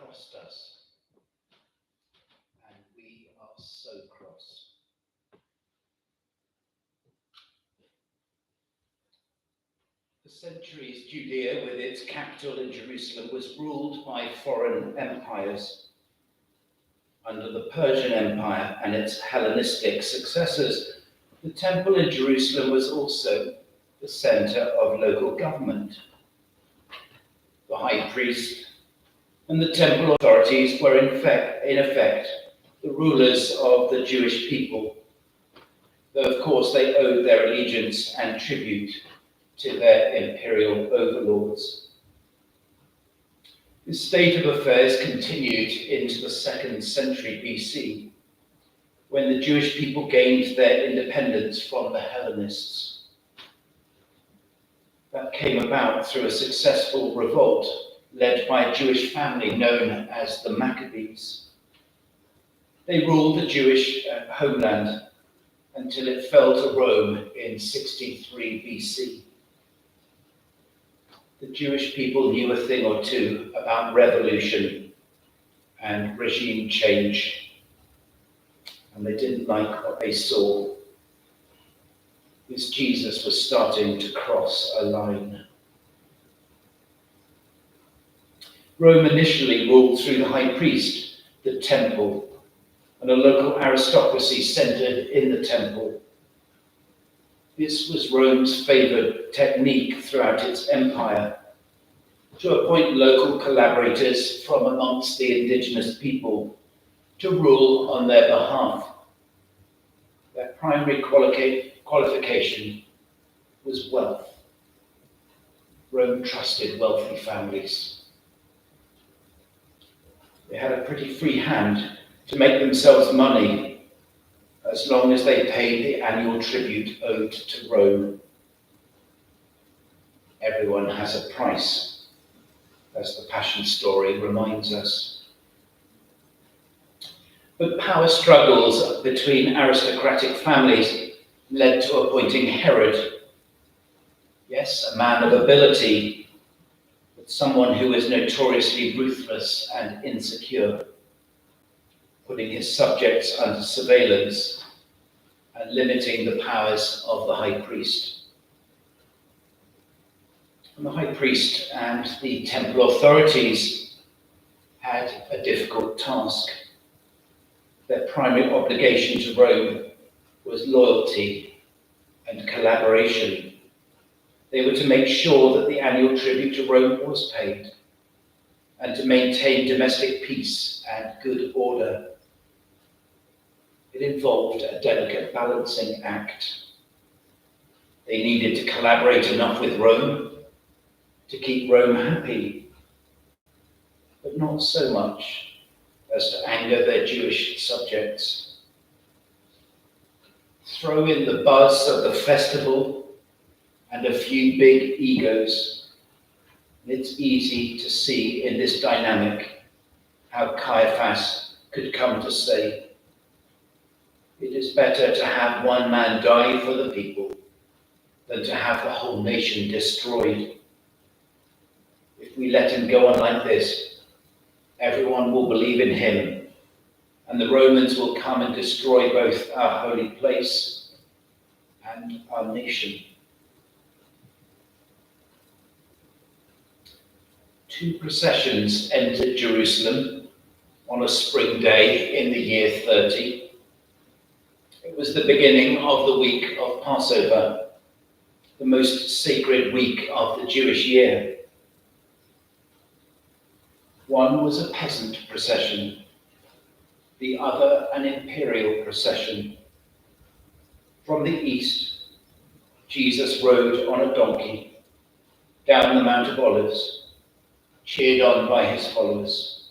crossed us, and we are so cross. For centuries, Judea, with its capital in Jerusalem, was ruled by foreign empires. Under the Persian Empire and its Hellenistic successors, the temple in Jerusalem was also the center of local government. The high priest and the temple authorities were in effect the rulers of the Jewish people, though of course they owed their allegiance and tribute to their imperial overlords. This state of affairs continued into the 2nd century BC, when the Jewish people gained their independence from the Hellenists. That came about through a successful revolt led by a Jewish family known as the Maccabees. They ruled the Jewish homeland until it fell to Rome in 63 BC. The Jewish people knew a thing or two about revolution and regime change, and they didn't like what they saw. This Jesus was starting to cross a line. Rome initially ruled through the high priest, the temple, and a local aristocracy centered in the temple. This was Rome's favored technique throughout its empire, to appoint local collaborators from amongst the indigenous people to rule on their behalf. Their primary qualification was wealth. Rome trusted wealthy families. They had a pretty free hand to make themselves money as long as they paid the annual tribute owed to Rome. Everyone has a price, as the Passion story reminds us. But power struggles between aristocratic families led to appointing Herod. Yes, a man of ability, but someone who was notoriously ruthless and insecure, putting his subjects under surveillance and limiting the powers of the high priest. And the high priest and the temple authorities had a difficult task. Their primary obligation to Rome was loyalty and collaboration. They were to make sure that the annual tribute to Rome was paid and to maintain domestic peace and good order. It involved a delicate balancing act. They needed to collaborate enough with Rome to keep Rome happy, but not so much as to anger their Jewish subjects. Throw in the buzz of the festival and a few big egos, and it's easy to see in this dynamic how Caiaphas could come to say, "It is better to have one man die for the people than to have the whole nation destroyed. If we let him go on like this, everyone will believe in him, and the Romans will come and destroy both our holy place and our nation." Two processions entered Jerusalem on a spring day in the year 30. It was the beginning of the week of Passover, the most sacred week of the Jewish year. One was a peasant procession, the other an imperial procession. From the east, Jesus rode on a donkey down the Mount of Olives, cheered on by his followers.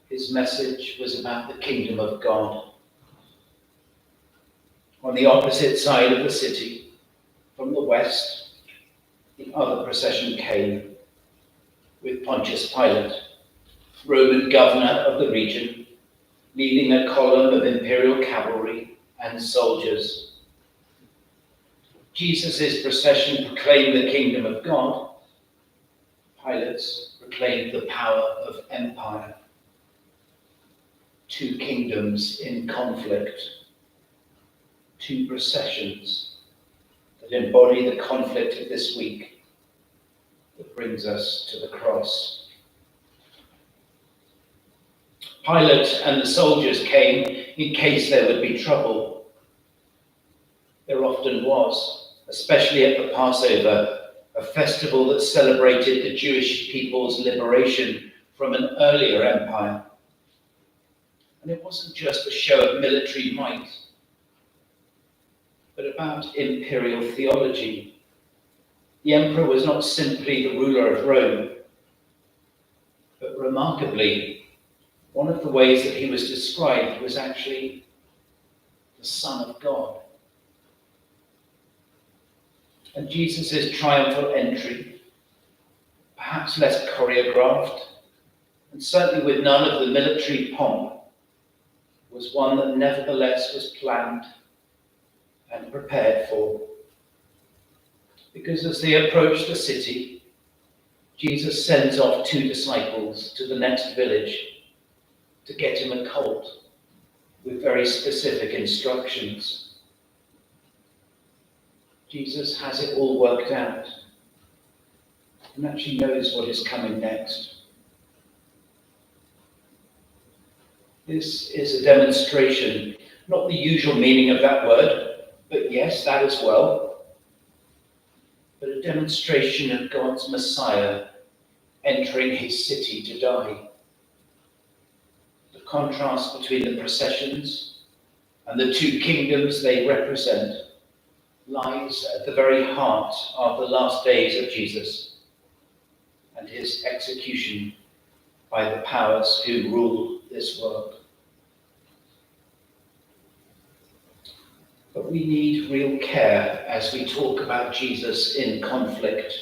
His message was about the kingdom of God. On the opposite side of the city, from the west, the other procession came, with Pontius Pilate, Roman governor of the region, leading a column of imperial cavalry and soldiers. Jesus' procession proclaimed the kingdom of God. Pilate's proclaimed the power of empire. Two kingdoms in conflict, two processions that embody the conflict of this week that brings us to the cross. Pilate and the soldiers came in case there would be trouble. There often was, especially at the Passover, a festival that celebrated the Jewish people's liberation from an earlier empire. And it wasn't just a show of military might, but about imperial theology. The emperor was not simply the ruler of Rome, but remarkably, one of the ways that he was described was actually the Son of God. And Jesus' triumphal entry, perhaps less choreographed, and certainly with none of the military pomp, was one that nevertheless was planned and prepared for. Because as they approached the city, Jesus sends off 2 disciples to the next village to get him a colt with very specific instructions. Jesus has it all worked out and actually knows what is coming next. This is a demonstration, not the usual meaning of that word, but yes, that as well, but a demonstration of God's Messiah entering his city to die. The contrast between the processions and the 2 kingdoms they represent lies at the very heart of the last days of Jesus and his execution by the powers who rule this world. But we need real care as we talk about Jesus in conflict.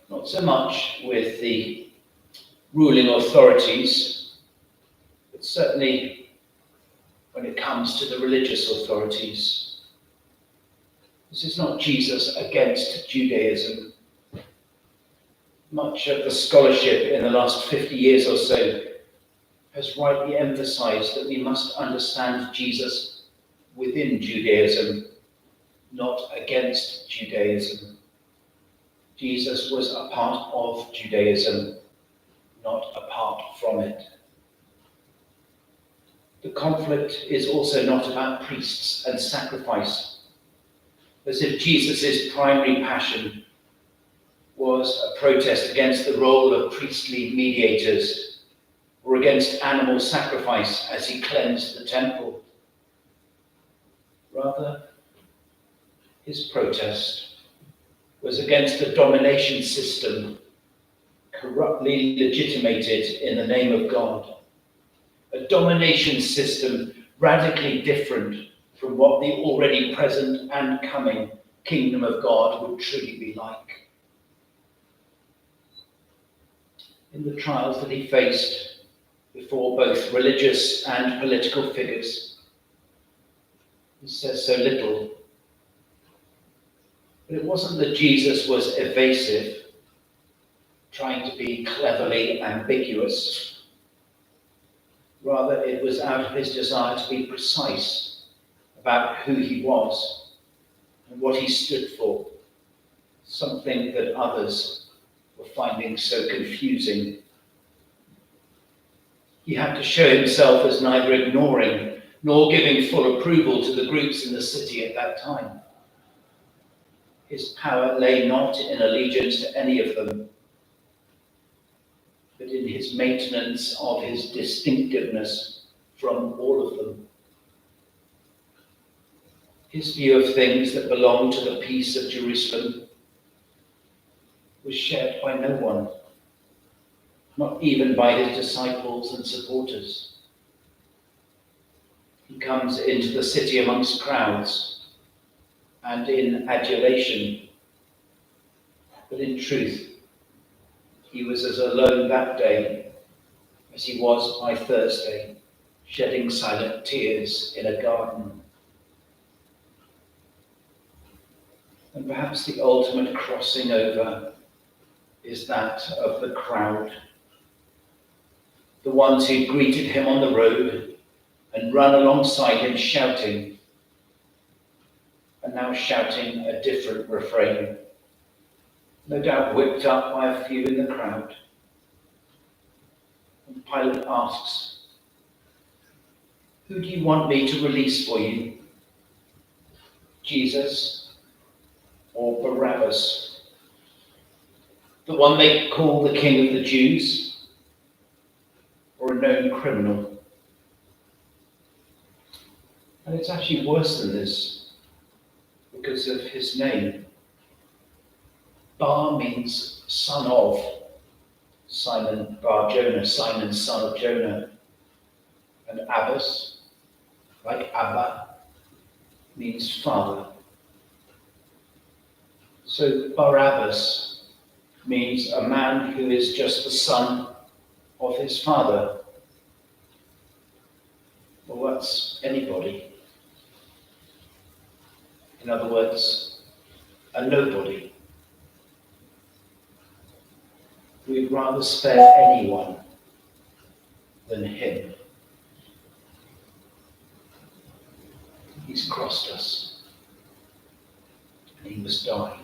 Not so much with the ruling authorities, but certainly when it comes to the religious authorities. This is not Jesus against Judaism. Much of the scholarship in the last 50 years or so has rightly emphasized that we must understand Jesus within Judaism, not against Judaism. Jesus was a part of Judaism, not apart from it. The conflict is also not about priests and sacrifice, as if Jesus' primary passion was a protest against the role of priestly mediators or against animal sacrifice as he cleansed the temple. Rather, his protest was against a domination system corruptly legitimated in the name of God. A domination system radically different from what the already present and coming kingdom of God would truly be like. In the trials that he faced before both religious and political figures, he says so little. But it wasn't that Jesus was evasive, trying to be cleverly ambiguous. Rather, it was out of his desire to be precise about who he was and what he stood for, something that others were finding so confusing. He had to show himself as neither ignoring nor giving full approval to the groups in the city at that time. His power lay not in allegiance to any of them, but in his maintenance of his distinctiveness from all of them. His view of things that belonged to the peace of Jerusalem was shared by no one, not even by his disciples and supporters. He comes into the city amongst crowds and in adulation, but in truth, he was as alone that day as he was by Thursday, shedding silent tears in a garden. And perhaps the ultimate crossing over is that of the crowd, the ones who greeted him on the road and run alongside him shouting, and now shouting a different refrain, no doubt whipped up by a few in the crowd. And Pilate asks, "Who do you want me to release for you? Jesus or Barabbas? The one they call the King of the Jews, or a known criminal?" And it's actually worse than this because of his name. Bar means son of. Simon Bar Jonah, Simon son of Jonah. And Abbas, like Abba, means father. So Barabbas means a man who is just the son of his father. Well, that's anybody. In other words, a nobody. We'd rather spare anyone than him. He's crossed us, and he must die.